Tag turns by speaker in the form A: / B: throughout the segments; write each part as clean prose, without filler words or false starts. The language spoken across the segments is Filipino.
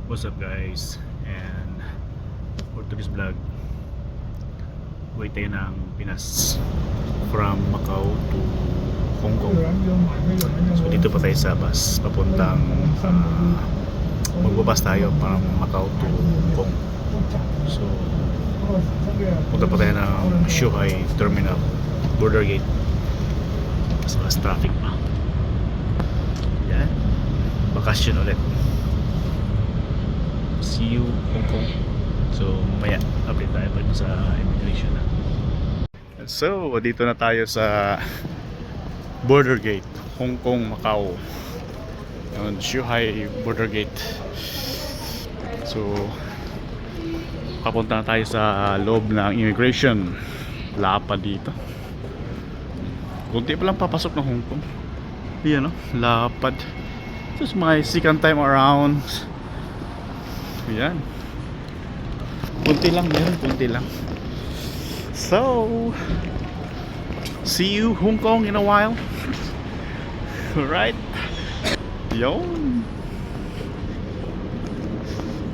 A: What's up guys, and for today's vlog, wait tayo ng Pinas from Macau to Hong Kong. So dito pa tayo sa bus papuntang magbabas tayo from Macau to Hong Kong. So punta pa tayo ng Zhuhai Terminal Border Gate kasi mas traffic pa. Yan, bakasyon ulit. See you Hong Kong. So mamaya update tayo pag sa immigration na. So dito na tayo sa border gate Hong Kong Macau, yung Zhuhai border gate. So papunta na tayo sa loob ng immigration. Lapad dito, kunti pa lang papasok ng Hong Kong. Yan, no? Lapad. This is my second time around. Yan, kunti lang yan, kunti lang. So see you Hong Kong in a while. Alright, yun.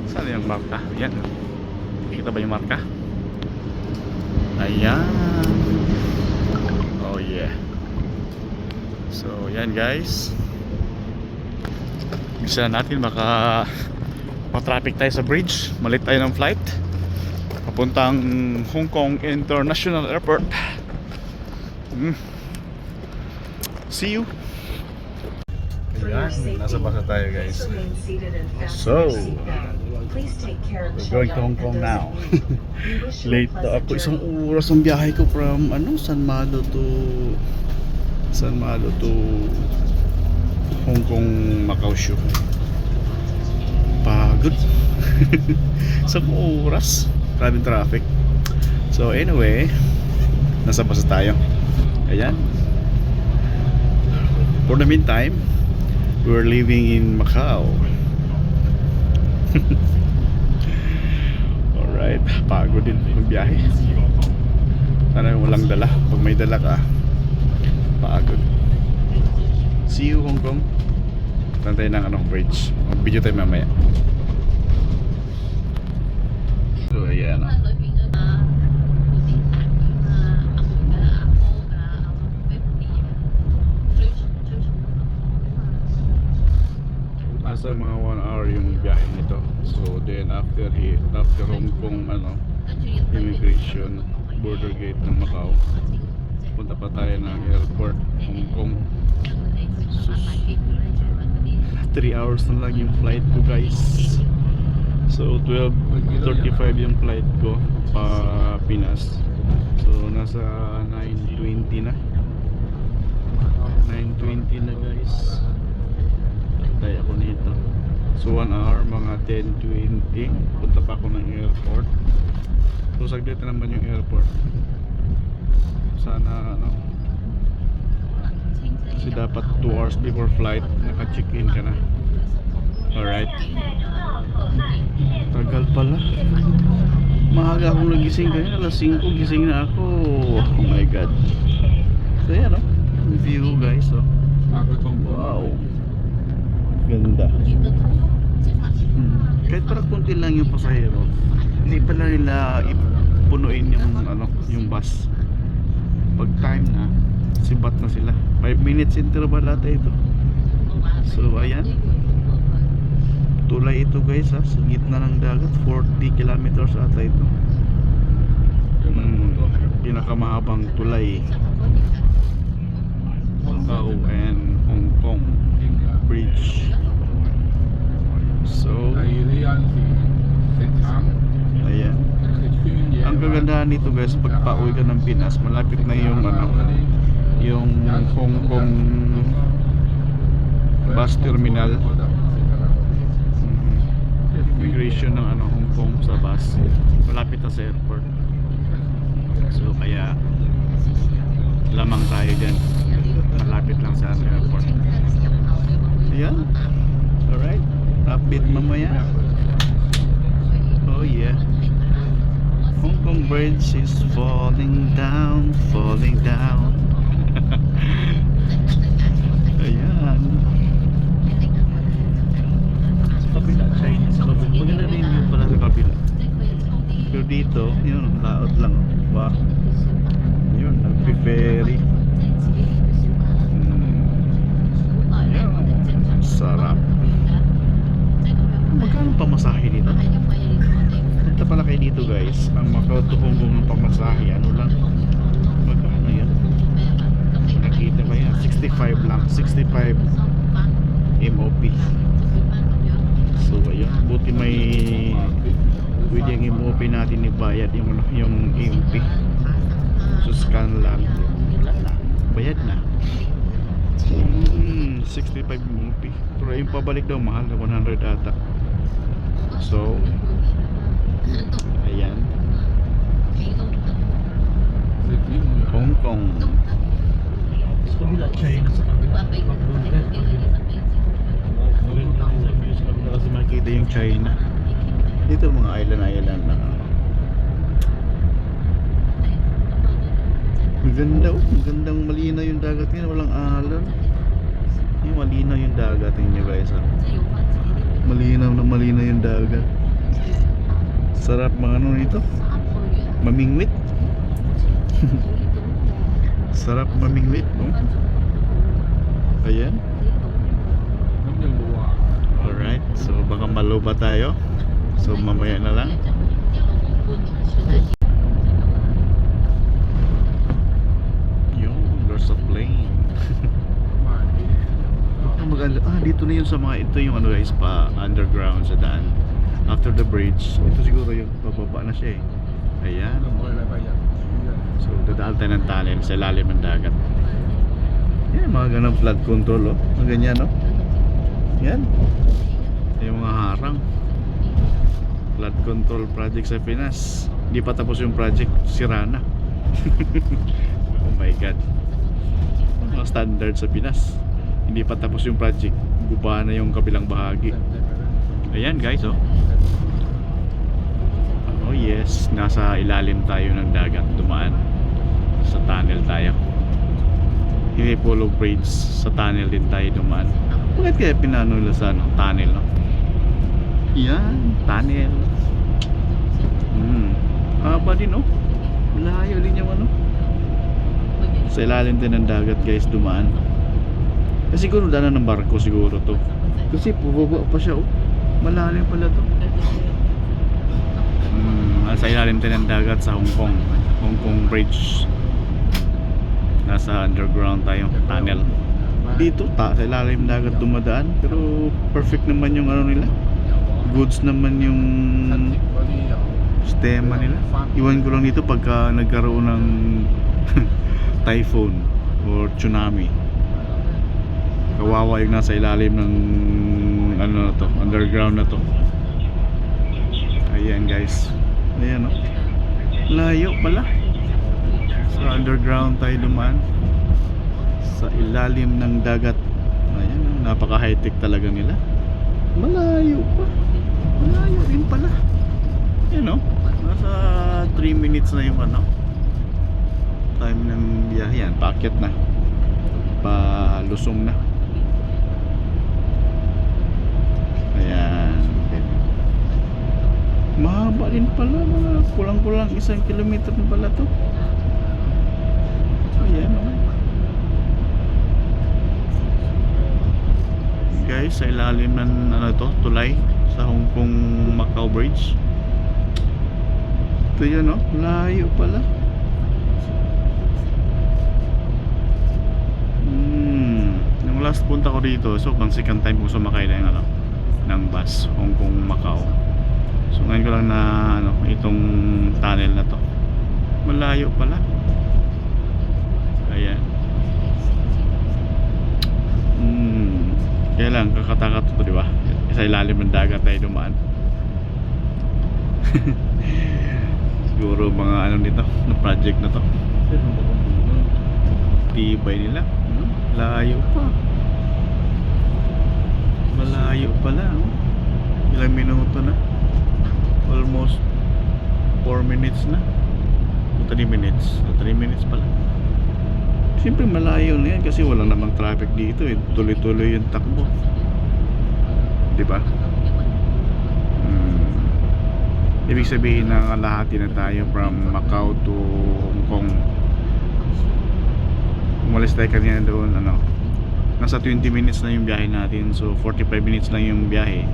A: Saan yung marka? Yan, kita ba yung marka? Ayan. Oh yeah. So yan guys, bisa natin ma-traffic tayo sa bridge. Malit tayo ng flight papuntang Hong Kong International Airport. See you. Ayan, nasa basa tayo guys. So we're going to Hong Kong now. Late na ako. Isang oras ang biyahe ko from San Malo to Hong Kong Macau Zhuhai. Pagod. Isang oras, grabing traffic. So anyway, nasa basa tayo. Ayan. For the meantime, we're living in Macau. Alright, pagod din yung biyahe. Sana walang dala. Pag may dala ka, pagod. See you Hong Kong. Tantay ng bridge. Mag-video tayo mamaya. So ayan, nasa mga 1 hour yung biyahe nito. So then after Hong Kong immigration border gate ng Macau, punta pa tayo ng airport Hong Kong. 3 hours na lang yung flight ko guys. So 12:35 yung flight ko pa Pinas. So nasa 9:20 na. 9:20 na guys. Tayo ako nito. So 1 hour, mga 10:20 punta pa ako ng airport. So saglit na naman yung airport. Sana kasi dapat 2 hours before flight naka-check-in ka na. Alright, tagal pala. Maaga akong nagising kaya alas 5 gising na ako. Oh my god. So yan, view guys. Wow, ganda. Kahit parang kunti lang yung pasahero, hindi pala nila ipunuin yung bus. Pag time na, sibat na sila. 5 minutes interval ata ito. So ayan, tulay ito guys, sa gitna ng dagat. 40 kilometers ata ito. Pinakamahabang tulay Macau and Hong Kong bridge. So ayan, ang kagandahan nito guys, pag pauwi ka ng Pinas, malapit na yung yung Hong Kong bus terminal. Immigration ng Hong Kong sa bus, malapit na sa airport. So kaya lamang tayo dyan, malapit lang sa airport. Ayan. Alright, update mamaya. Oh yeah, Hong Kong bridge is falling down, falling down. Ayan. Sa kabila, Chinese sa kabila. dito, yun, laot lang. Wow. Yun, nagpi-ferry. Yun, sarap. Magkano pamasahe dito? Punta pala kayo dito guys. Ang Macau to Hong Kong ng pamasahe, ano lang? Magkano yan? Nakita ba yan? 65 lang. 65 MOP. So ayun, buti may pwede ang MOP natin ibayad yung MOP. So scan lang. Bayad na. 65 MOP. Pero yung pabalik daw mahal na 100 ata. So ayan, Hong Kong. Kasi makikita yung China. Dito mga island na. Magandang malinaw yung dagat ngayon, walang alon. Yung malinaw yung dagat niyo guys. Malinaw yung dagat. Sarap mga ano nito. Mamingwit. Sarap mamingwit, no? Ayan. Alright, so baka maluba tayo. So mamaya na lang. Yun, there's a plane. Maganda. Dito na yun sa mga, ito yung ano guys, pa underground sa daan. After the bridge, ito siguro yung bababa na siya eh. Ayan. So dadaan tayo ng tunnel sa ilalim ng dagat. Yan, mga ganang flood control oh. Mga ganyan oh. Yan. Yung mga harang. Flood control project sa Pinas. Hindi pa tapos yung project, sira na. Oh my god. Mga standard sa Pinas. Hindi pa tapos yung project, guba na yung kabilang bahagi. Ayan guys oh. Oh yes, nasa ilalim tayo ng dagat, dumaan sa tunnel tayo. Hindi Polo Bridge, sa tunnel din tayo dumaan. Bakit kaya pinano nila sa ano, tunnel no? Yan, tunnel. Haba din oh. Malayo din yung ano. Sa ilalim din ng dagat guys, dumaan. Siguro daanan ng barko siguro to. Kasi pababa pa siya oh. Malalim pala to. Sa ilalim din ng dagat sa Hong Kong. Hong Kong Bridge. Nasa underground tayo, tunnel. Dito sa ilalim ng dagat dumadaan. Pero perfect naman yung ano nila. Goods naman yung sistema nila. Iwan ko lang dito pagka nagkaroon ng typhoon or tsunami. Kawawa yung nasa ilalim ng ano na to, underground na to. Ayan guys. Ayan oh. Layo pala. Sa underground tayo dumaan. Sa ilalim ng dagat. Ayan, napaka high tech talaga nila. Malayo pa. Malayo din pala. Ayan oh. Nasa 3 minutes na yung ano, time ng biyahe. Yan, paakyat na. Palusong na. Ayan. Mahaba din pala, mga kulang-kulang 1 kilometer na pala to. Ayan oh. Guys, sa ilalim ng ano to, tulay sa Hong Kong Macau Bridge. Ito yun oh, layo pala. Yung last punta ko dito, so pang second time ko sumakay na yung ano, ng bus Hong Kong Macau. So ngayon ko lang na ano, itong tunnel na to. Malayo pala. Ayan. Kaya lang kakatakot to, di ba? Sa ilalim ng dagat tayo dumaan. Siguro mga ano nito, na project na to. Tibay nila. Layo pa. Malayo pala oh. Ilang minuto na? Almost 4 minutes na. 3 minutes. 3 minutes pala. Siyempre malayo na yan kasi wala namang traffic dito eh. Tuloy-tuloy yung takbo. Diba? Ibig sabihin na kalahati na tayo from Macau to Hong Kong. Umalis tayo kanina doon, ano, nasa 20 minutes na yung biyahe natin. So 45 minutes lang yung biyahe.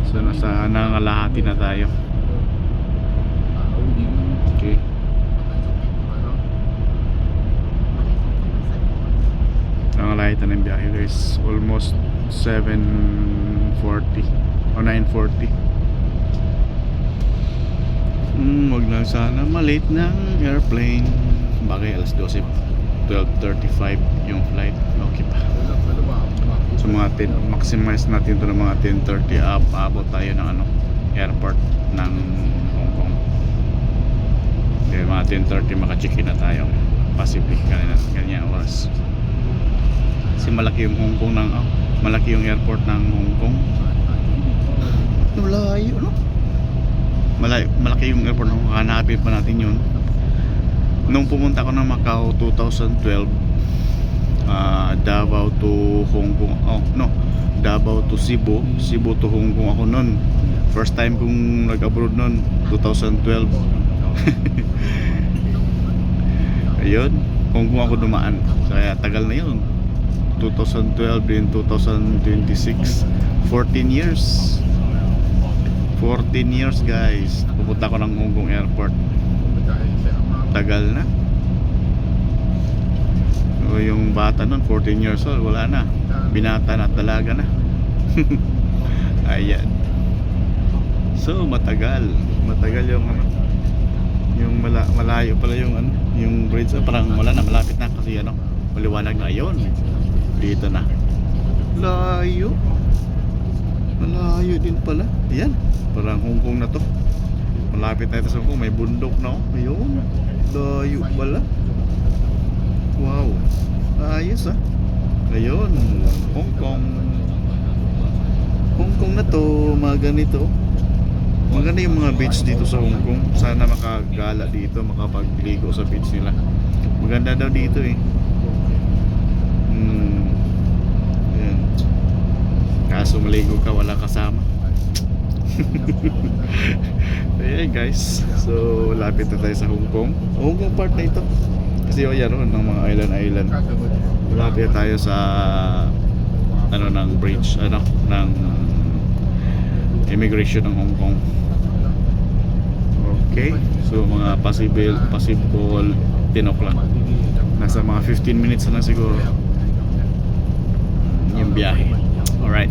A: So nasa nangalahati na tayo. Okay. Nangalahati na ng biyahe guys. Almost 7:40 o 9:40. Wag lang sana malate ng airplane. Bagay alas 12, 12:35 yung flight. Okay pa. So mga 10, maximize natin to ng mga 10:30 up. Abot tayo ng ano, airport ng Hong Kong. Kaya mga 10:30 maka-check-in na tayo. Pacific ganyan oras. Kasi malaki yung Hong Kong ng malaki yung airport ng Hong Kong. Malayo, no? Malaki yung airport ng Hong Kong. Hanapin pa natin yun. Nung pumunta ako ng Macau 2012, Davao to Hong Kong. Davao to Cebu, Cebu to Hong Kong ako nun. First time kong nag-abroad nun, 2012. Ayun, Hong Kong ako dumaan. Kaya tagal na yun. 2012 din 2026. 14 years. 14 years guys. Pupunta ko ng Hong Kong airport. Tagal na. So, yung bata nun 14 years old, wala na. Binata na, dalaga na. Ayan. So matagal yung ano, yung malayo pala yung ano, yung bridge. Parang wala na, malapit na kasi ano, maliwanag na yun. Dito na. Malayo din pala. Ayan, parang Hong Kong na to. Malapit na ito sa Hong Kong. May bundok na, oh. Ayun, layo pala. Wow, ayos ah. Ayun, Hong Kong na to. Mga ganito. Maganda yung mga beach dito sa Hong Kong. Sana makagala dito, makapagligo sa beach nila. Maganda daw dito eh. Ayan. Kaso maligo ka, wala kasama. Ayan guys. So lapit na tayo sa Hong Kong. Hong Kong part na ito. Kasi yan ng mga island. Lapit tayo sa ano ng bridge, ano ng immigration ng Hong Kong. Okay. So mga possible 10 o'clock. Nasa mga 15 minutes na siguro yung biyahe. Alright.